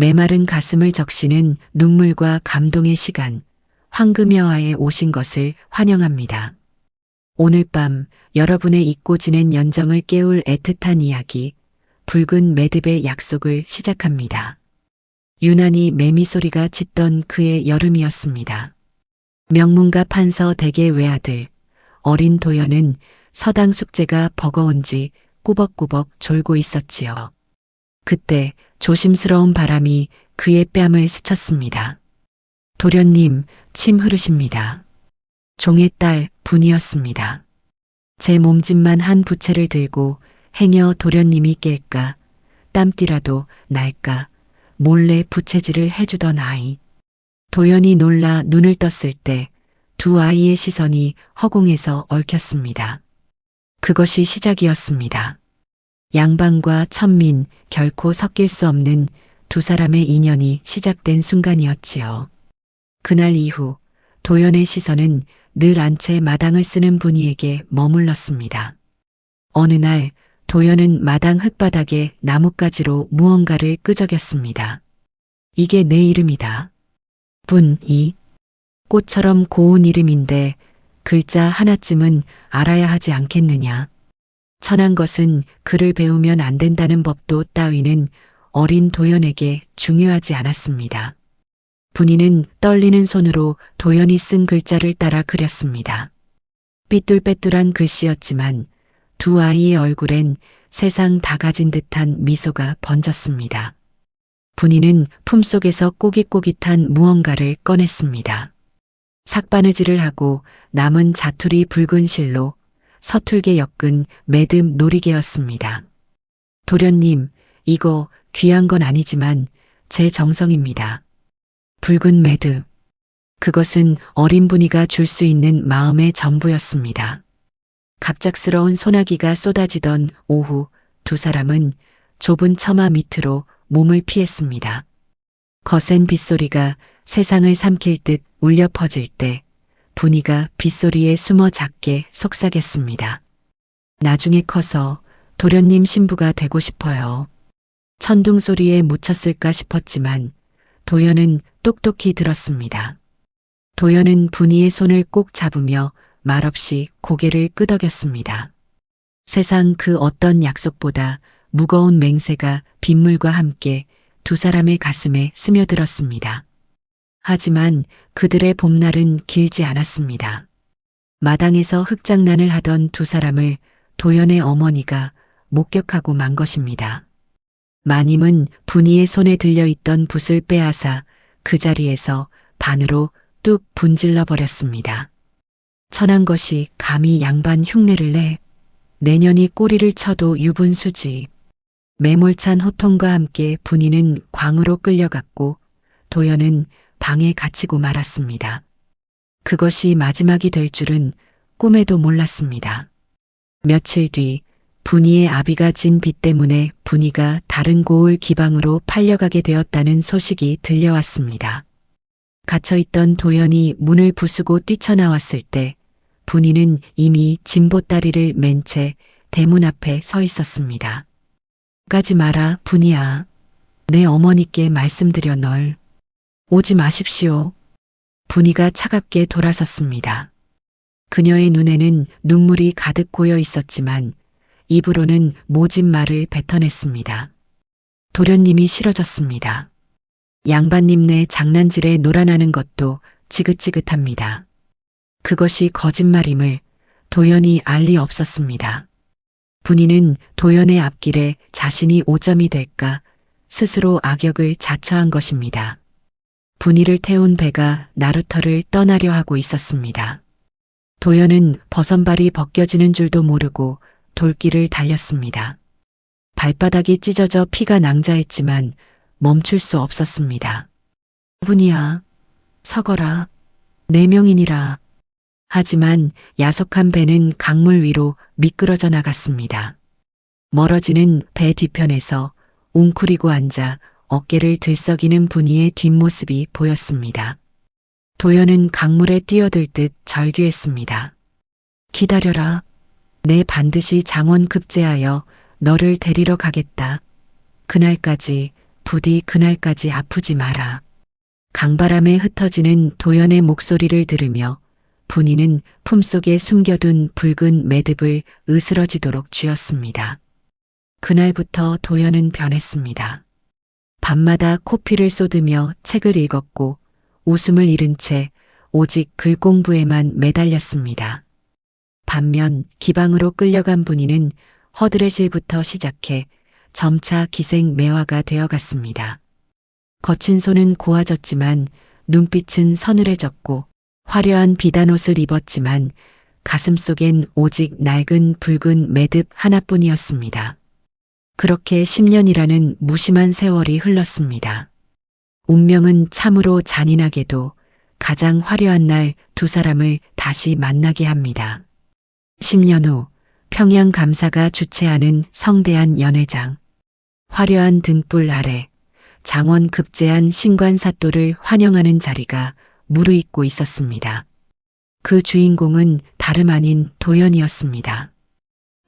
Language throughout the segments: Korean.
메마른 가슴을 적시는 눈물과 감동의 시간, 황금여아에 오신 것을 환영합니다. 오늘 밤 여러분의 잊고 지낸 연정을 깨울 애틋한 이야기, 붉은 매듭의 약속을 시작합니다. 유난히 매미 소리가 짙던 그의 여름이었습니다. 명문가 판서 댁의 외아들, 어린 도연은 서당 숙제가 버거운지 꾸벅꾸벅 졸고 있었지요. 그때 조심스러운 바람이 그의 뺨을 스쳤습니다. 도련님, 침 흐르십니다. 종의 딸 분이었습니다. 제 몸짓만 한 부채를 들고 행여 도련님이 깰까, 땀띠라도 날까, 몰래 부채질을 해주던 아이. 도연이 놀라 눈을 떴을 때 두 아이의 시선이 허공에서 얽혔습니다. 그것이 시작이었습니다. 양반과 천민, 결코 섞일 수 없는 두 사람의 인연이 시작된 순간이었지요. 그날 이후 도연의 시선은 늘 안채 마당을 쓰는 분이에게 머물렀습니다. 어느 날 도연은 마당 흙바닥에 나뭇가지로 무언가를 끄적였습니다. 이게 내 이름이다. 분이. 꽃처럼 고운 이름인데 글자 하나쯤은 알아야 하지 않겠느냐. 천한 것은 글을 배우면 안 된다는 법도 따위는 어린 도연에게 중요하지 않았습니다. 분이는 떨리는 손으로 도연이 쓴 글자를 따라 그렸습니다. 삐뚤빼뚤한 글씨였지만 두 아이의 얼굴엔 세상 다 가진 듯한 미소가 번졌습니다. 분이는 품속에서 꼬깃꼬깃한 무언가를 꺼냈습니다. 삭바느질을 하고 남은 자투리 붉은 실로 서툴게 엮은 매듭 놀이개였습니다. 도련님, 이거 귀한 건 아니지만 제 정성입니다. 붉은 매듭. 그것은 어린 분이가 줄 수 있는 마음의 전부였습니다. 갑작스러운 소나기가 쏟아지던 오후 두 사람은 좁은 처마 밑으로 몸을 피했습니다. 거센 빗소리가 세상을 삼킬 듯 울려 퍼질 때 분이가 빗소리에 숨어 작게 속삭였습니다. 나중에 커서 도련님 신부가 되고 싶어요. 천둥 소리에 묻혔을까 싶었지만 도연은 똑똑히 들었습니다. 도연은 분이의 손을 꼭 잡으며 말없이 고개를 끄덕였습니다. 세상 그 어떤 약속보다 무거운 맹세가 빗물과 함께 두 사람의 가슴에 스며들었습니다. 하지만 그들의 봄날은 길지 않았습니다. 마당에서 흙장난을 하던 두 사람을 도연의 어머니가 목격하고 만 것입니다. 마님은 분이의 손에 들려있던 붓을 빼앗아 그 자리에서 반으로 뚝 분질러 버렸습니다. 천한 것이 감히 양반 흉내를 내. 내년이 꼬리를 쳐도 유분수지. 매몰찬 호통과 함께 분이는 광으로 끌려갔고 도연은 방에 갇히고 말았습니다. 그것이 마지막이 될 줄은 꿈에도 몰랐습니다. 며칠 뒤 분이의 아비가 진 빚 때문에 분이가 다른 고을 기방으로 팔려가게 되었다는 소식이 들려왔습니다. 갇혀있던 도연이 문을 부수고 뛰쳐나왔을 때 분이는 이미 진보다리를 맨 채 대문 앞에 서 있었습니다. 가지 마라, 분이야. 내 어머니께 말씀드려 널. 오지 마십시오. 분이가 차갑게 돌아섰습니다. 그녀의 눈에는 눈물이 가득 고여 있었지만 입으로는 모진 말을 뱉어냈습니다. 도련님이 싫어졌습니다. 양반님네 장난질에 놀아나는 것도 지긋지긋합니다. 그것이 거짓말임을 도연이 알 리 없었습니다. 분이는 도연의 앞길에 자신이 오점이 될까 스스로 악역을 자처한 것입니다. 분이를 태운 배가 나루터를 떠나려 하고 있었습니다. 도연은 버선발이 벗겨지는 줄도 모르고 돌길을 달렸습니다. 발바닥이 찢어져 피가 낭자했지만 멈출 수 없었습니다. 분이야, 서거라. 내 명이니라. 하지만 야속한 배는 강물 위로 미끄러져 나갔습니다. 멀어지는 배 뒤편에서 웅크리고 앉아 어깨를 들썩이는 분이의 뒷모습이 보였습니다. 도연은 강물에 뛰어들 듯 절규했습니다. 기다려라. 내 반드시 장원 급제하여 너를 데리러 가겠다. 그날까지 부디 그날까지 아프지 마라. 강바람에 흩어지는 도연의 목소리를 들으며 분이는 품속에 숨겨둔 붉은 매듭을 으스러지도록 쥐었습니다. 그날부터 도연은 변했습니다. 밤마다 코피를 쏟으며 책을 읽었고 웃음을 잃은 채 오직 글 공부에만 매달렸습니다. 반면 기방으로 끌려간 분이는 허드렛일부터 시작해 점차 기생 매화가 되어갔습니다. 거친 손은 고와졌지만 눈빛은 서늘해졌고 화려한 비단옷을 입었지만 가슴속엔 오직 낡은 붉은 매듭 하나뿐이었습니다. 그렇게 10년이라는 무심한 세월이 흘렀습니다. 운명은 참으로 잔인하게도 가장 화려한 날 두 사람을 다시 만나게 합니다. 10년 후 평양 감사가 주최하는 성대한 연회장. 화려한 등불 아래 장원 급제한 신관사또를 환영하는 자리가 무르익고 있었습니다. 그 주인공은 다름 아닌 도연이었습니다.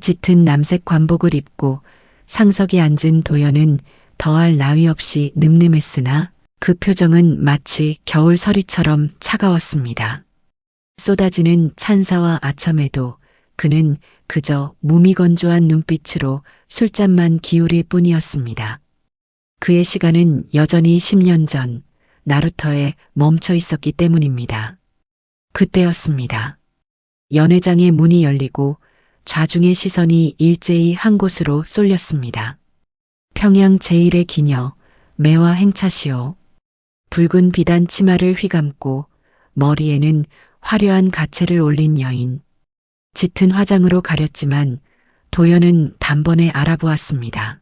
짙은 남색 관복을 입고 상석에 앉은 도연은 더할 나위 없이 늠름했으나 그 표정은 마치 겨울 서리처럼 차가웠습니다. 쏟아지는 찬사와 아첨에도 그는 그저 무미건조한 눈빛으로 술잔만 기울일 뿐이었습니다. 그의 시간은 여전히 10년 전 나루터에 멈춰 있었기 때문입니다. 그때였습니다. 연회장의 문이 열리고 좌중의 시선이 일제히 한 곳으로 쏠렸습니다. 평양 제1의 기녀 매화 행차시오. 붉은 비단 치마를 휘감고 머리에는 화려한 가채를 올린 여인. 짙은 화장으로 가렸지만 도연은 단번에 알아보았습니다.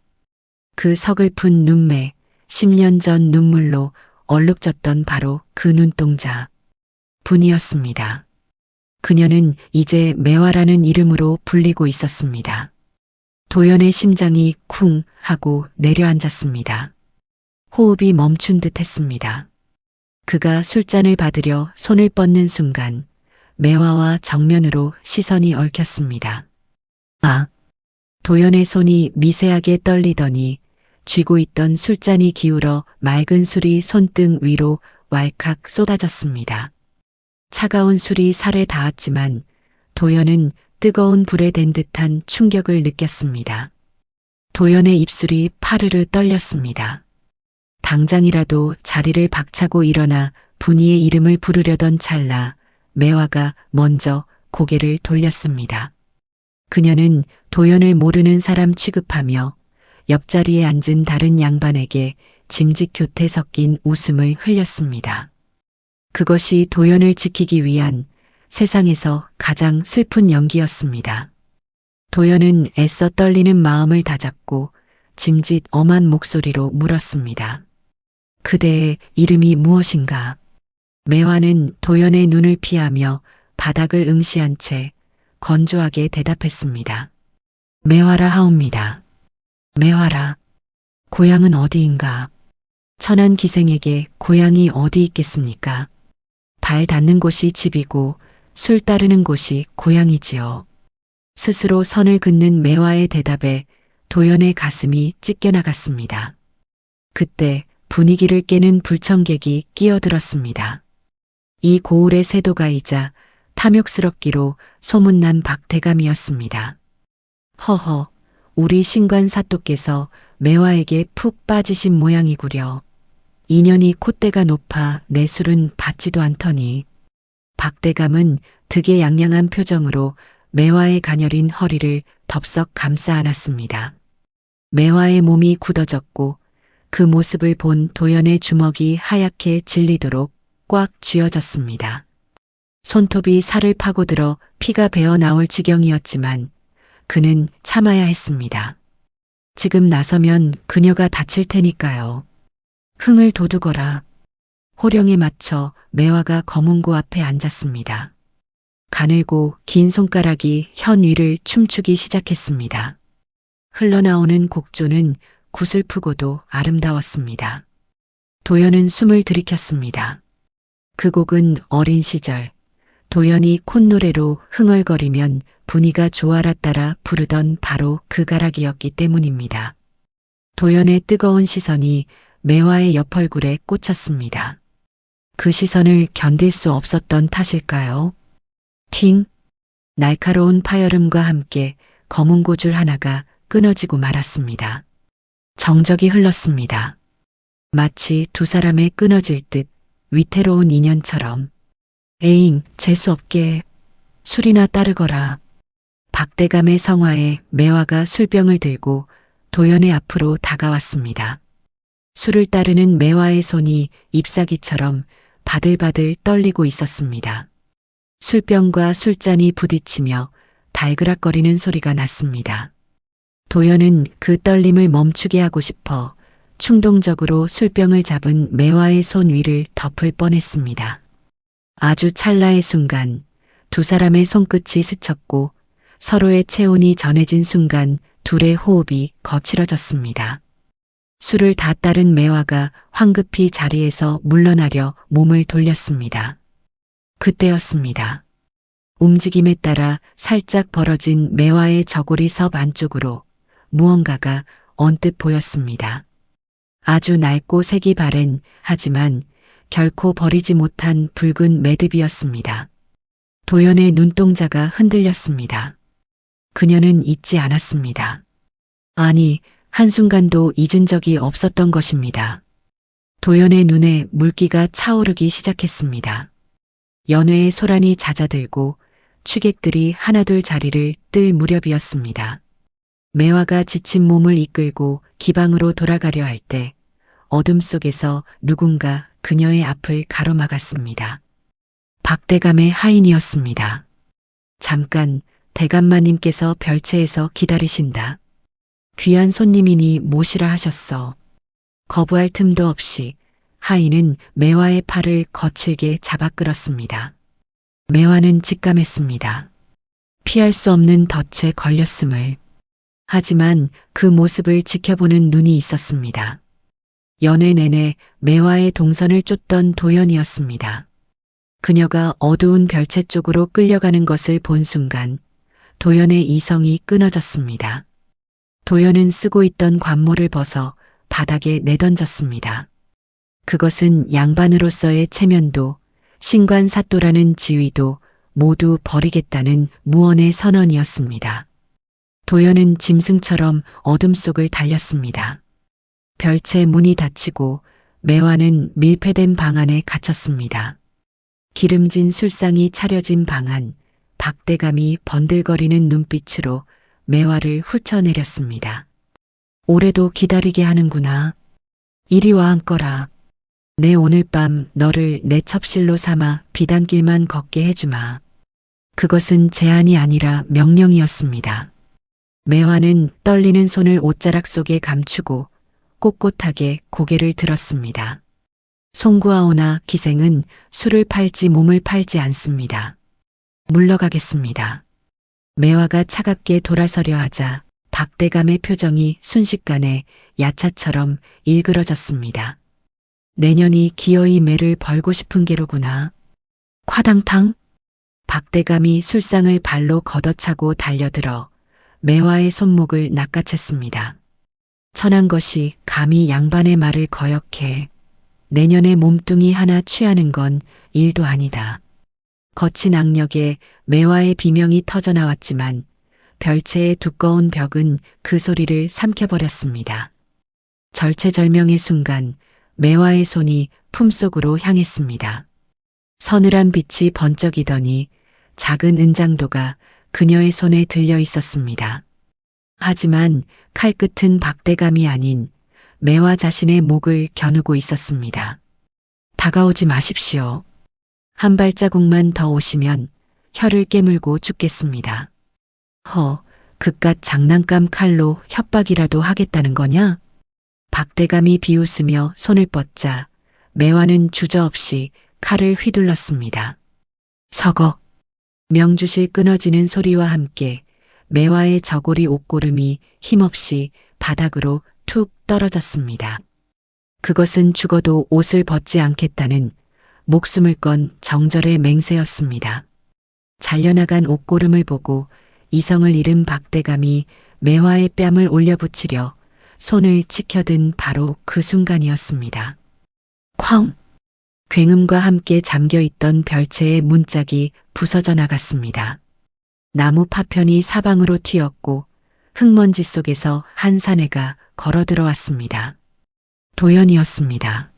그 서글픈 눈매, 10년 전 눈물로 얼룩졌던 바로 그 눈동자. 분이었습니다. 그녀는 이제 매화라는 이름으로 불리고 있었습니다. 도연의 심장이 쿵 하고 내려앉았습니다. 호흡이 멈춘 듯 했습니다. 그가 술잔을 받으려 손을 뻗는 순간 매화와 정면으로 시선이 얽혔습니다. 아! 도연의 손이 미세하게 떨리더니 쥐고 있던 술잔이 기울어 맑은 술이 손등 위로 왈칵 쏟아졌습니다. 차가운 술이 살에 닿았지만 도연은 뜨거운 불에 댄 듯한 충격을 느꼈습니다. 도연의 입술이 파르르 떨렸습니다. 당장이라도 자리를 박차고 일어나 분이의 이름을 부르려던 찰나 매화가 먼저 고개를 돌렸습니다. 그녀는 도연을 모르는 사람 취급하며 옆자리에 앉은 다른 양반에게 짐짓 교태 섞인 웃음을 흘렸습니다. 그것이 도연을 지키기 위한 세상에서 가장 슬픈 연기였습니다. 도연은 애써 떨리는 마음을 다잡고 짐짓 엄한 목소리로 물었습니다. 그대의 이름이 무엇인가? 매화는 도연의 눈을 피하며 바닥을 응시한 채 건조하게 대답했습니다. 매화라 하옵니다. 매화라. 고향은 어디인가? 천한 기생에게 고향이 어디 있겠습니까? 발 닿는 곳이 집이고 술 따르는 곳이 고향이지요. 스스로 선을 긋는 매화의 대답에 도연의 가슴이 찢겨나갔습니다. 그때 분위기를 깨는 불청객이 끼어들었습니다. 이 고을의 세도가이자 탐욕스럽기로 소문난 박대감이었습니다. 허허, 우리 신관 사또께서 매화에게 푹 빠지신 모양이구려. 인연이 콧대가 높아 내 술은 받지도 않더니. 박대감은 득에 양양한 표정으로 매화의 가녀린 허리를 덥석 감싸 안았습니다. 매화의 몸이 굳어졌고 그 모습을 본 도연의 주먹이 하얗게 질리도록 꽉 쥐어졌습니다. 손톱이 살을 파고들어 피가 배어 나올 지경이었지만 그는 참아야 했습니다. 지금 나서면 그녀가 다칠 테니까요. 흥을 돋우거라. 호령에 맞춰 매화가 검은고 앞에 앉았습니다. 가늘고 긴 손가락이 현 위를 춤추기 시작했습니다. 흘러나오는 곡조는 구슬프고도 아름다웠습니다. 도연은 숨을 들이켰습니다. 그 곡은 어린 시절 도연이 콧노래로 흥얼거리면 분이가 조아라 따라 부르던 바로 그 가락이었기 때문입니다. 도연의 뜨거운 시선이 매화의 옆얼굴에 꽂혔습니다. 그 시선을 견딜 수 없었던 탓일까요? 팅! 날카로운 파열음과 함께 검은 고줄 하나가 끊어지고 말았습니다. 정적이 흘렀습니다. 마치 두 사람의 끊어질 듯 위태로운 인연처럼. 에잉, 재수없게. 술이나 따르거라. 박대감의 성화에 매화가 술병을 들고 도연의 앞으로 다가왔습니다. 술을 따르는 매화의 손이 잎사귀처럼 바들바들 떨리고 있었습니다. 술병과 술잔이 부딪히며 달그락거리는 소리가 났습니다. 도연은 그 떨림을 멈추게 하고 싶어 충동적으로 술병을 잡은 매화의 손 위를 덮을 뻔했습니다. 아주 찰나의 순간 두 사람의 손끝이 스쳤고 서로의 체온이 전해진 순간 둘의 호흡이 거칠어졌습니다. 술을 다 따른 매화가 황급히 자리에서 물러나려 몸을 돌렸습니다. 그때였습니다. 움직임에 따라 살짝 벌어진 매화의 저고리 섭 안쪽으로 무언가가 언뜻 보였습니다. 아주 낡고 색이 바랜 하지만 결코 버리지 못한 붉은 매듭이었습니다. 도연의 눈동자가 흔들렸습니다. 그녀는 잊지 않았습니다. 아니, 한순간도 잊은 적이 없었던 것입니다. 도연의 눈에 물기가 차오르기 시작했습니다. 연회의 소란이 잦아들고 취객들이 하나둘 자리를 뜰 무렵이었습니다. 매화가 지친 몸을 이끌고 기방으로 돌아가려 할 때 어둠 속에서 누군가 그녀의 앞을 가로막았습니다. 박대감의 하인이었습니다. 잠깐, 대감마님께서 별채에서 기다리신다. 귀한 손님이니 모시라 하셨어. 거부할 틈도 없이 하인은 매화의 팔을 거칠게 잡아 끌었습니다. 매화는 직감했습니다. 피할 수 없는 덫에 걸렸음을. 하지만 그 모습을 지켜보는 눈이 있었습니다. 연회 내내 매화의 동선을 쫓던 도연이었습니다. 그녀가 어두운 별채 쪽으로 끌려가는 것을 본 순간 도연의 이성이 끊어졌습니다. 도연은 쓰고 있던 관모를 벗어 바닥에 내던졌습니다. 그것은 양반으로서의 체면도 신관사또라는 지위도 모두 버리겠다는 무언의 선언이었습니다. 도연은 짐승처럼 어둠 속을 달렸습니다. 별채 문이 닫히고 매화는 밀폐된 방 안에 갇혔습니다. 기름진 술상이 차려진 방 안, 박대감이 번들거리는 눈빛으로 매화를 훑어내렸습니다. 올해도 기다리게 하는구나. 이리 와 앉거라. 내 오늘 밤 너를 내 첩실로 삼아 비단길만 걷게 해주마. 그것은 제안이 아니라 명령이었습니다. 매화는 떨리는 손을 옷자락 속에 감추고 꼿꼿하게 고개를 들었습니다. 송구하오나 기생은 술을 팔지 몸을 팔지 않습니다. 물러가겠습니다. 매화가 차갑게 돌아서려 하자 박대감의 표정이 순식간에 야차처럼 일그러졌습니다. 내년이 기어이 매를 벌고 싶은 게로구나. 콰당탕? 박대감이 술상을 발로 걷어차고 달려들어 매화의 손목을 낚아챘습니다. 천한 것이 감히 양반의 말을 거역해. 내년에 몸뚱이 하나 취하는 건 일도 아니다. 거친 악력에 매화의 비명이 터져나왔지만 별채의 두꺼운 벽은 그 소리를 삼켜버렸습니다. 절체절명의 순간 매화의 손이 품속으로 향했습니다. 서늘한 빛이 번쩍이더니 작은 은장도가 그녀의 손에 들려 있었습니다. 하지만 칼끝은 박대감이 아닌 매화 자신의 목을 겨누고 있었습니다. 다가오지 마십시오. 한 발자국만 더 오시면 혀를 깨물고 죽겠습니다. 그깟 장난감 칼로 협박이라도 하겠다는 거냐? 박대감이 비웃으며 손을 뻗자 매화는 주저없이 칼을 휘둘렀습니다. 서거. 명주실 끊어지는 소리와 함께 매화의 저고리 옷고름이 힘없이 바닥으로 툭 떨어졌습니다. 그것은 죽어도 옷을 벗지 않겠다는 목숨을 건 정절의 맹세였습니다. 잘려나간 옷고름을 보고 이성을 잃은 박대감이 매화의 뺨을 올려붙이려 손을 치켜든 바로 그 순간이었습니다. 쾅! 굉음과 함께 잠겨있던 별채의 문짝이 부서져 나갔습니다. 나무 파편이 사방으로 튀었고 흙먼지 속에서 한 사내가 걸어 들어왔습니다. 도연이었습니다.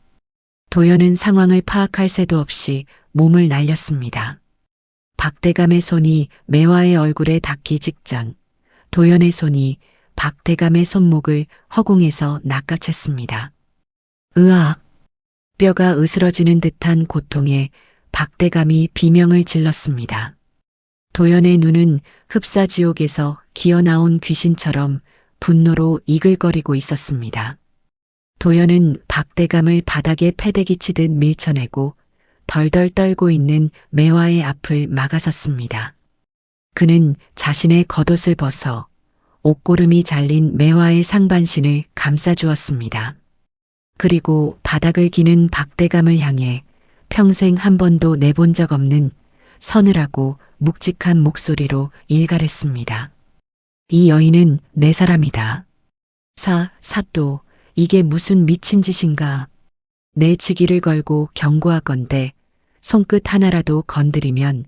도연은 상황을 파악할 새도 없이 몸을 날렸습니다. 박대감의 손이 매화의 얼굴에 닿기 직전 도연의 손이 박대감의 손목을 허공에서 낚아챘습니다. 으악! 뼈가 으스러지는 듯한 고통에 박대감이 비명을 질렀습니다. 도연의 눈은 흡사지옥에서 기어나온 귀신처럼 분노로 이글거리고 있었습니다. 도연은 박대감을 바닥에 패대기 치듯 밀쳐내고 덜덜 떨고 있는 매화의 앞을 막아섰습니다. 그는 자신의 겉옷을 벗어 옷고름이 잘린 매화의 상반신을 감싸주었습니다. 그리고 바닥을 기는 박대감을 향해 평생 한 번도 내본 적 없는 서늘하고 묵직한 목소리로 일갈했습니다. 이 여인은 내 사람이다. 사또, 이게 무슨 미친 짓인가. 내 직위를 걸고 경고하건대 손끝 하나라도 건드리면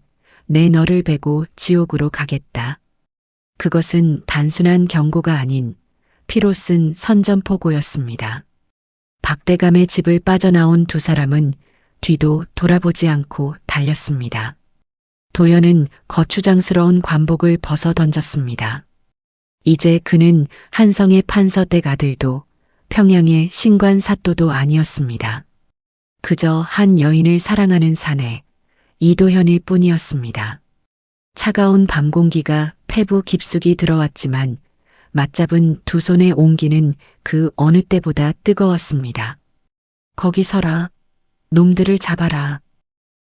내 너를 베고 지옥으로 가겠다. 그것은 단순한 경고가 아닌 피로 쓴 선전포고였습니다. 박대감의 집을 빠져나온 두 사람은 뒤도 돌아보지 않고 달렸습니다. 도연은 거추장스러운 관복을 벗어 던졌습니다. 이제 그는 한성의 판서댁 아들도 평양의 신관 사또도 아니었습니다. 그저 한 여인을 사랑하는 사내 이도현일 뿐이었습니다. 차가운 밤 공기가 폐부 깊숙이 들어왔지만 맞잡은 두 손의 온기는 그 어느 때보다 뜨거웠습니다. 거기 서라. 놈들을 잡아라.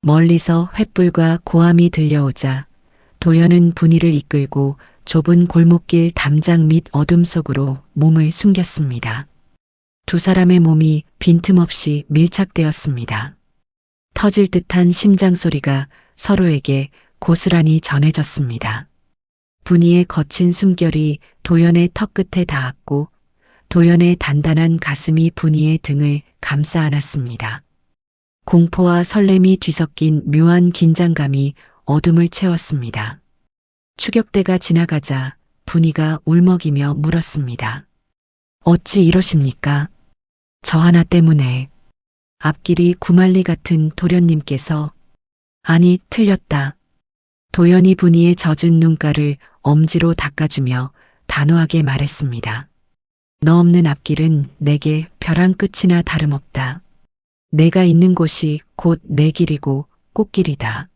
멀리서 횃불과 고함이 들려오자 도연은 분이를 이끌고 좁은 골목길 담장 밑 어둠 속으로 몸을 숨겼습니다. 두 사람의 몸이 빈틈없이 밀착되었습니다. 터질 듯한 심장 소리가 서로에게 고스란히 전해졌습니다. 분이의 거친 숨결이 도연의 턱끝에 닿았고 도연의 단단한 가슴이 분이의 등을 감싸 안았습니다. 공포와 설렘이 뒤섞인 묘한 긴장감이 어둠을 채웠습니다. 추격대가 지나가자 분이가 울먹이며 물었습니다. 어찌 이러십니까? 저 하나 때문에. 앞길이 구말리 같은 도련님께서. 아니, 틀렸다. 도연이 분이의 젖은 눈가를 엄지로 닦아주며 단호하게 말했습니다. 너 없는 앞길은 내게 벼랑 끝이나 다름없다. 내가 있는 곳이 곧 내 길이고 꽃길이다.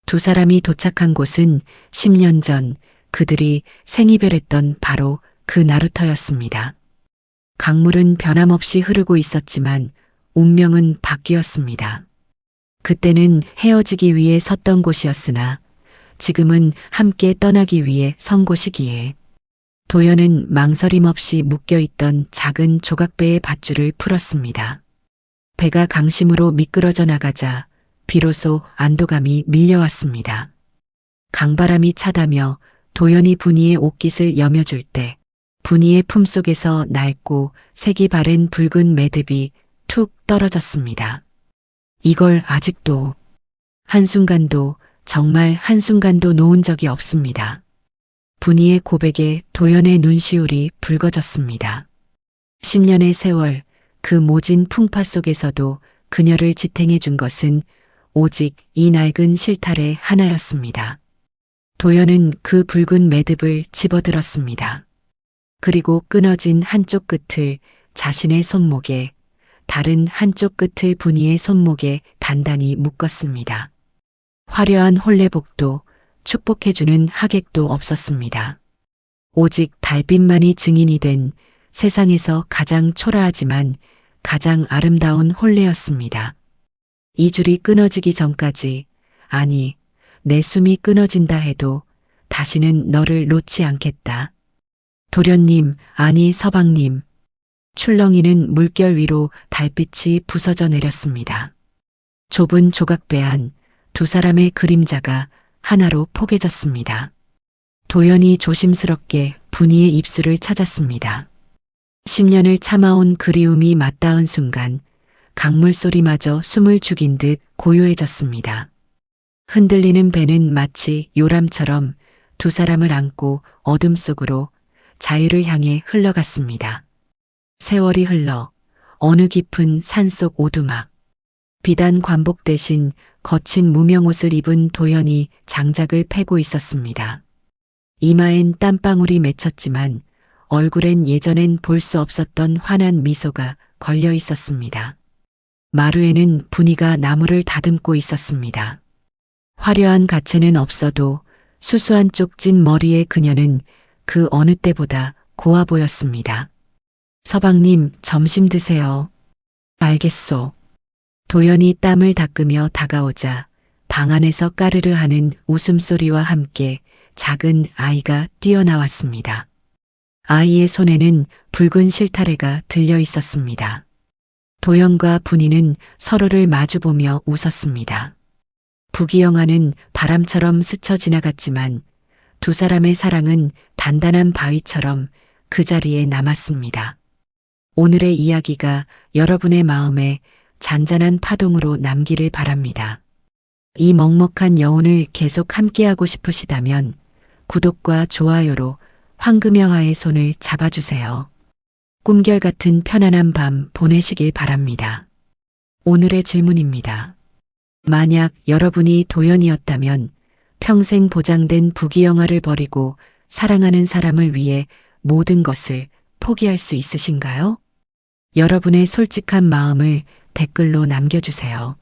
두 사람이 도착한 곳은 10년 전 그들이 생이별했던 바로 그 나루터였습니다. 강물은 변함없이 흐르고 있었지만 운명은 바뀌었습니다. 그때는 헤어지기 위해 섰던 곳이었으나 지금은 함께 떠나기 위해 선 곳이기에 도연은 망설임 없이 묶여있던 작은 조각배의 밧줄을 풀었습니다. 배가 강심으로 미끄러져 나가자 비로소 안도감이 밀려왔습니다. 강바람이 차다며 도연이 분이의 옷깃을 여며줄 때 분이의 품속에서 낡고 색이 바랜 붉은 매듭이 툭 떨어졌습니다. 이걸 아직도 한순간도 정말 한순간도 놓은 적이 없습니다. 분이의 고백에 도연의 눈시울이 붉어졌습니다. 10년의 세월 그 모진 풍파 속에서도 그녀를 지탱해 준 것은 오직 이 낡은 실타래 하나였습니다. 도연은 그 붉은 매듭을 집어들었습니다. 그리고 끊어진 한쪽 끝을 자신의 손목에, 다른 한쪽 끝을 분이의 손목에 단단히 묶었습니다. 화려한 혼례복도 축복해주는 하객도 없었습니다. 오직 달빛만이 증인이 된 세상에서 가장 초라하지만 가장 아름다운 혼례였습니다. 이 줄이 끊어지기 전까지, 아니, 내 숨이 끊어진다 해도 다시는 너를 놓지 않겠다. 도련님, 아니 서방님. 출렁이는 물결 위로 달빛이 부서져 내렸습니다. 좁은 조각배 안 두 사람의 그림자가 하나로 포개졌습니다. 도연이 조심스럽게 분이의 입술을 찾았습니다. 10년을 참아온 그리움이 맞닿은 순간 강물 소리마저 숨을 죽인 듯 고요해졌습니다. 흔들리는 배는 마치 요람처럼 두 사람을 안고 어둠 속으로 자유를 향해 흘러갔습니다. 세월이 흘러 어느 깊은 산속 오두막. 비단 관복 대신 거친 무명옷을 입은 도연이 장작을 패고 있었습니다. 이마엔 땀방울이 맺혔지만 얼굴엔 예전엔 볼 수 없었던 환한 미소가 걸려 있었습니다. 마루에는 분이가 나무를 다듬고 있었습니다. 화려한 가채는 없어도 수수한 쪽진 머리의 그녀는 그 어느 때보다 고와 보였습니다. 서방님, 점심 드세요. 알겠소. 도연이 땀을 닦으며 다가오자 방 안에서 까르르 하는 웃음소리와 함께 작은 아이가 뛰어나왔습니다. 아이의 손에는 붉은 실타래가 들려 있었습니다. 도연과 분이는 서로를 마주보며 웃었습니다. 부귀영화는 바람처럼 스쳐 지나갔지만 두 사람의 사랑은 단단한 바위처럼 그 자리에 남았습니다. 오늘의 이야기가 여러분의 마음에 잔잔한 파동으로 남기를 바랍니다. 이 먹먹한 여운을 계속 함께하고 싶으시다면 구독과 좋아요로 황금여화의 손을 잡아주세요. 꿈결 같은 편안한 밤 보내시길 바랍니다. 오늘의 질문입니다. 만약 여러분이 도연이었다면 평생 보장된 부귀영화를 버리고 사랑하는 사람을 위해 모든 것을 포기할 수 있으신가요? 여러분의 솔직한 마음을 댓글로 남겨주세요.